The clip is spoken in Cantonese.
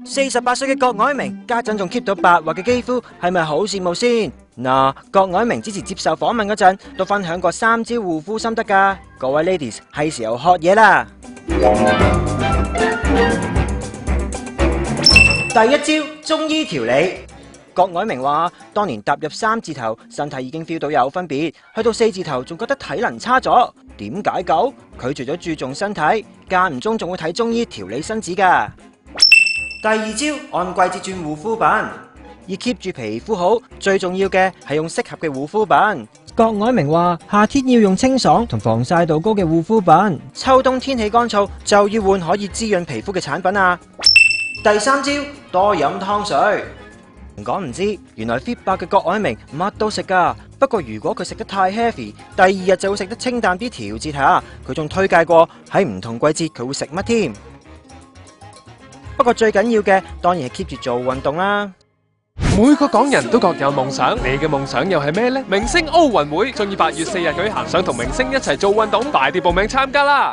48歲嘅郭藹明家陣仲 keep 到白滑嘅肌膚，係咪好羨慕先？嗱，郭藹明之前接受訪問嗰陣都分享過3招護膚心得㗎，各位 ladies 係時候學嘢啦。第一招中醫調理。郭藹明話，當年踏入3字頭，身體已經 feel 到有分別，去到4字頭仲覺得體能差咗。點解咁？佢除咗注重身體，間唔中仲會睇中醫調理身子㗎。第二招按季節轉護膚品，要 keep 住皮膚好，最重要嘅係用適合嘅護膚品。郭藹明話，夏天要用清爽同防曬度高嘅護膚品，秋冬天氣乾燥就要換可以滋潤皮膚嘅產品啊。第3招多飲湯水。唔講唔知，原來 fit 爆嘅郭藹明乜都食㗎。不過如果佢食得太 heavy，第2日就會食得清淡啲調節下。佢仲推介過喺唔同季節佢會食乜添。不過最緊要嘅當然係 keep 住做運動啦。每個港人都各有夢想，你嘅夢想又係咩呢？明星奧運會將於8月4日舉行，想同明星一齊做運動，快啲報名參加啦！